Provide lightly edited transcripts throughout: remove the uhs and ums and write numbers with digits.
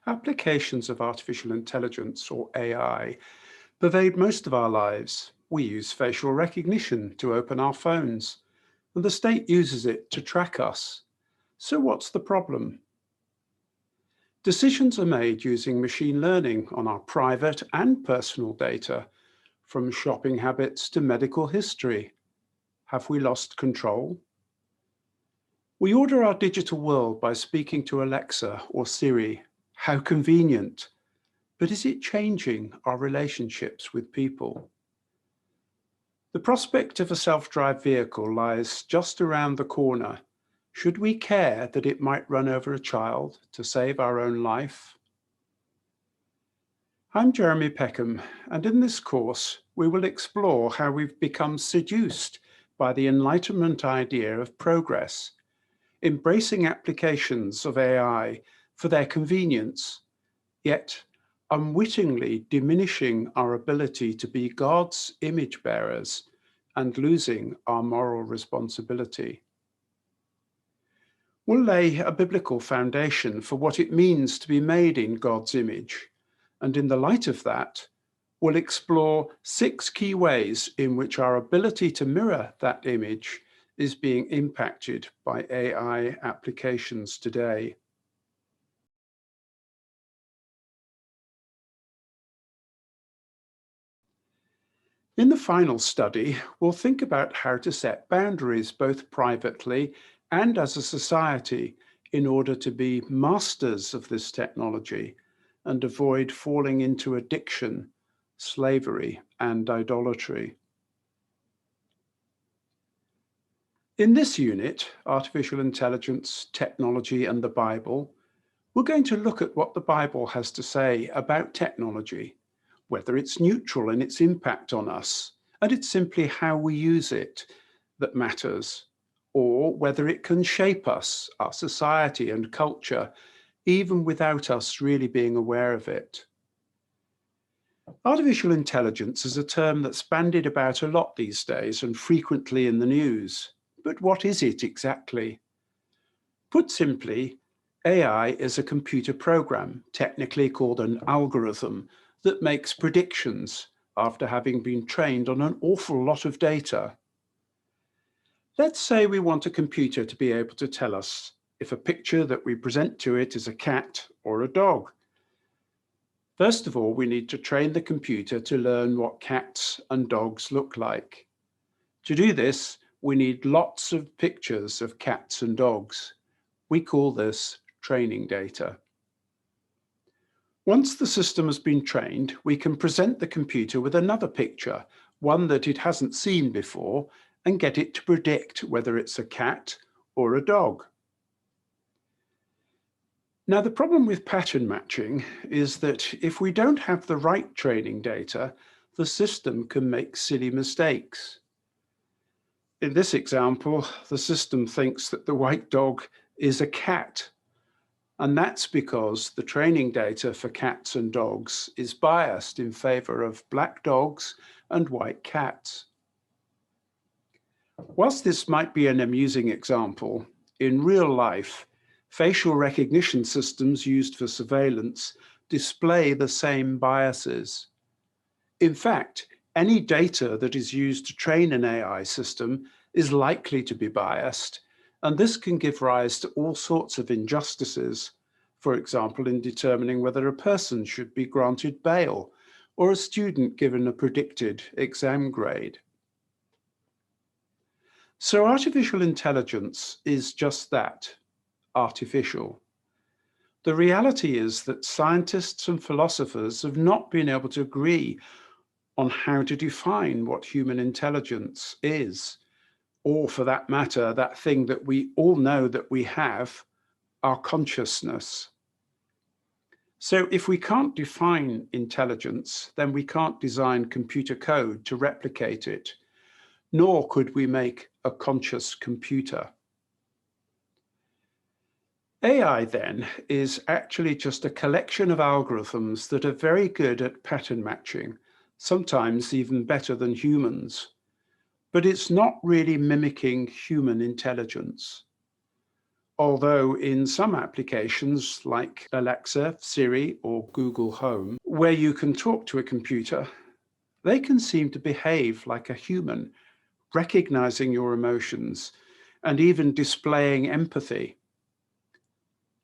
Applications of artificial intelligence, or AI, pervade most of our lives. We use facial recognition to open our phones, and the state uses it to track us. So what's the problem? Decisions are made using machine learning on our private and personal data, from shopping habits to medical history. Have we lost control? We order our digital world by speaking to Alexa or Siri. How convenient. But is it changing our relationships with people? The prospect of a self-drive vehicle lies just around the corner. Should we care that it might run over a child to save our own life? I'm Jeremy Peckham, and in this course, we will explore how we've become seduced by the Enlightenment idea of progress, embracing applications of AI for their convenience, yet unwittingly diminishing our ability to be God's image bearers and losing our moral responsibility. We'll lay a biblical foundation for what it means to be made in God's image, and in the light of that, we'll explore 6 key ways in which our ability to mirror that image is being impacted by AI applications today. In the final study, we'll think about how to set boundaries both privately and as a society in order to be masters of this technology and avoid falling into addiction, slavery, and idolatry. In this unit, Artificial Intelligence, Technology and the Bible, we're going to look at what the Bible has to say about technology, whether it's neutral in its impact on us, and it's simply how we use it that matters, or whether it can shape us, our society and culture, even without us really being aware of it. Artificial intelligence is a term that's bandied about a lot these days and frequently in the news. But what is it exactly? Put simply, AI is a computer program, technically called an algorithm, that makes predictions after having been trained on an awful lot of data. Let's say we want a computer to be able to tell us if a picture that we present to it is a cat or a dog. First of all, we need to train the computer to learn what cats and dogs look like. To do this, we need lots of pictures of cats and dogs. We call this training data. Once the system has been trained, we can present the computer with another picture, one that it hasn't seen before, and get it to predict whether it's a cat or a dog. Now, the problem with pattern matching is that if we don't have the right training data, the system can make silly mistakes. In this example, the system thinks that the white dog is a cat, and that's because the training data for cats and dogs is biased in favor of black dogs and white cats. Whilst this might be an amusing example, in real life, facial recognition systems used for surveillance display the same biases. In fact, any data that is used to train an AI system is likely to be biased, and this can give rise to all sorts of injustices, for example, in determining whether a person should be granted bail or a student given a predicted exam grade. So artificial intelligence is just that, artificial. The reality is that scientists and philosophers have not been able to agree on how to define what human intelligence is, or for that matter, that thing that we all know that we have, our consciousness. So if we can't define intelligence, then we can't design computer code to replicate it, nor could we make a conscious computer. AI then is actually just a collection of algorithms that are very good at pattern matching, sometimes even better than humans. But it's not really mimicking human intelligence. Although in some applications like Alexa, Siri, or Google Home, where you can talk to a computer, they can seem to behave like a human, recognizing your emotions and even displaying empathy.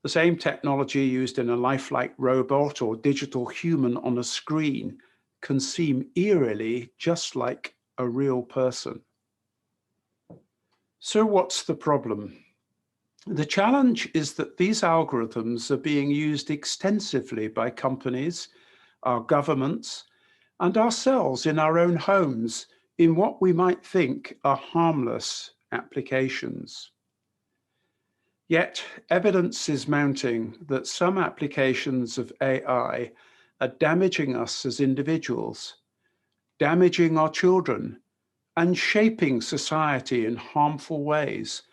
The same technology used in a lifelike robot or digital human on a screen can seem eerily just like a real person. So what's the problem? The challenge is that these algorithms are being used extensively by companies, our governments, and ourselves in our own homes in what we might think are harmless applications. Yet evidence is mounting that some applications of AI are damaging us as individuals, damaging our children, and shaping society in harmful ways,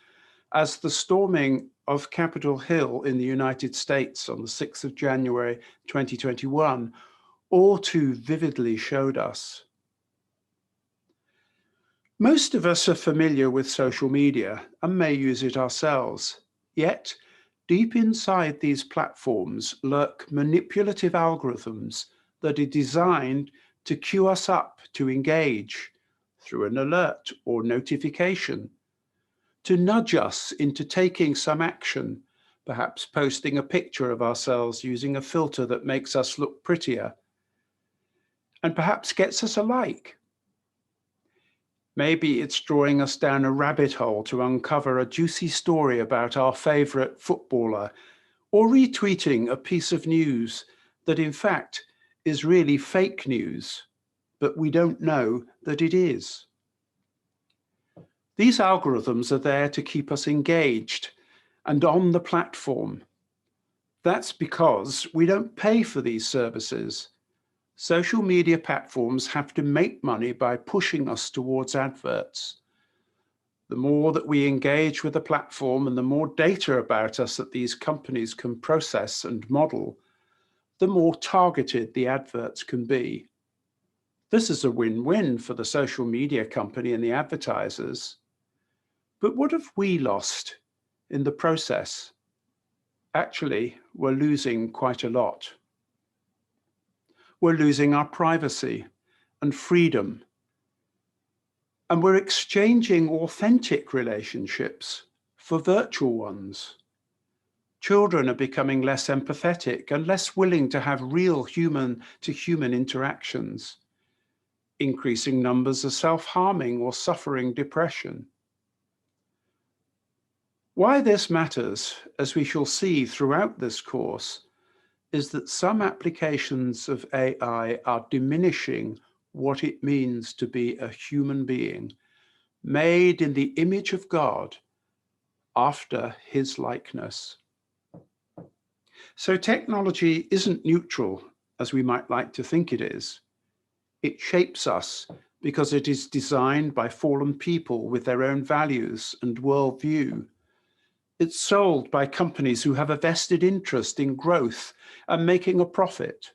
as the storming of Capitol Hill in the United States on the 6th of January 2021 all too vividly showed us. Most of us are familiar with social media and may use it ourselves. Yet, deep inside these platforms lurk manipulative algorithms that are designed to cue us up to engage through an alert or notification, to nudge us into taking some action, perhaps posting a picture of ourselves using a filter that makes us look prettier, and perhaps gets us a like. Maybe it's drawing us down a rabbit hole to uncover a juicy story about our favorite footballer, or retweeting a piece of news that in fact is really fake news, but we don't know that it is. These algorithms are there to keep us engaged and on the platform. That's because we don't pay for these services. Social media platforms have to make money by pushing us towards adverts. The more that we engage with the platform and the more data about us that these companies can process and model, the more targeted the adverts can be. This is a win-win for the social media company and the advertisers. But what have we lost in the process? Actually, we're losing quite a lot. We're losing our privacy and freedom. And we're exchanging authentic relationships for virtual ones. Children are becoming less empathetic and less willing to have real human-to-human interactions. Increasing numbers are self-harming or suffering depression. Why this matters, as we shall see throughout this course, is that some applications of AI are diminishing what it means to be a human being, made in the image of God, after his likeness. So technology isn't neutral, as we might like to think it is. It shapes us because it is designed by fallen people with their own values and worldview. It's sold by companies who have a vested interest in growth and making a profit.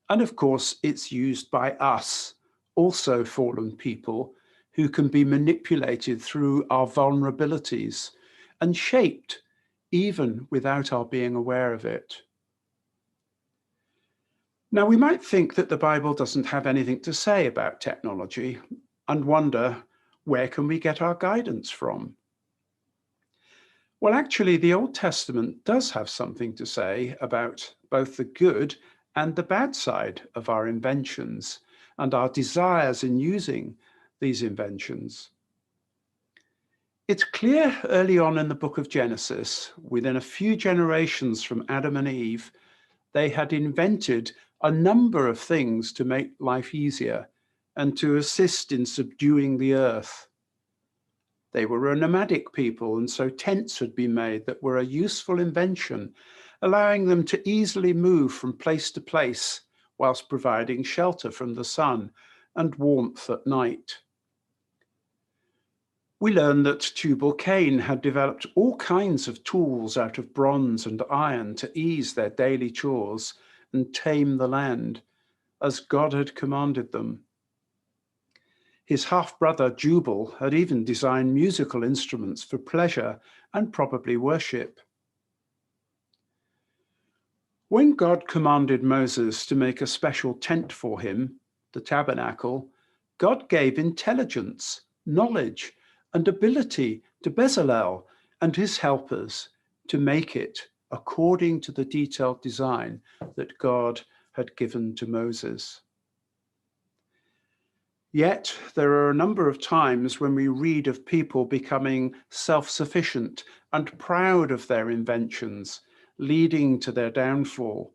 And of course, it's used by us, also fallen people, who can be manipulated through our vulnerabilities and shaped even without our being aware of it. Now, we might think that the Bible doesn't have anything to say about technology and wonder, where can we get our guidance from? Well, actually, the Old Testament does have something to say about both the good and the bad side of our inventions and our desires in using these inventions. It's clear early on in the book of Genesis, within a few generations from Adam and Eve, they had invented a number of things to make life easier and to assist in subduing the earth. They were a nomadic people, and so tents had been made that were a useful invention, allowing them to easily move from place to place whilst providing shelter from the sun and warmth at night. We learn that Tubal-Cain had developed all kinds of tools out of bronze and iron to ease their daily chores and tame the land, as God had commanded them. His half-brother Jubal had even designed musical instruments for pleasure and probably worship. When God commanded Moses to make a special tent for him, the tabernacle, God gave intelligence, knowledge, and ability to Bezalel and his helpers to make it according to the detailed design that God had given to Moses. Yet there are a number of times when we read of people becoming self-sufficient and proud of their inventions, leading to their downfall.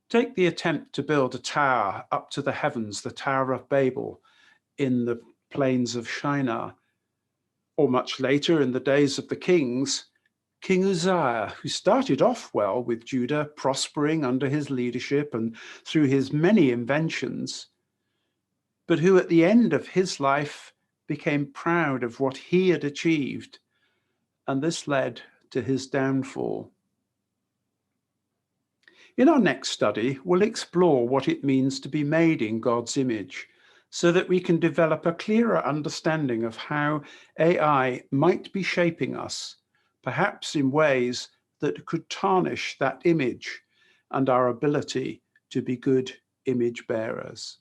Take the attempt to build a tower up to the heavens, the Tower of Babel, in the plains of Shinar, or much later in the days of the kings, King Uzziah, who started off well with Judah prospering under his leadership and through his many inventions, but who at the end of his life became proud of what he had achieved, and this led to his downfall. In our next study, we'll explore what it means to be made in God's image, so that we can develop a clearer understanding of how AI might be shaping us, perhaps in ways that could tarnish that image and our ability to be good image bearers.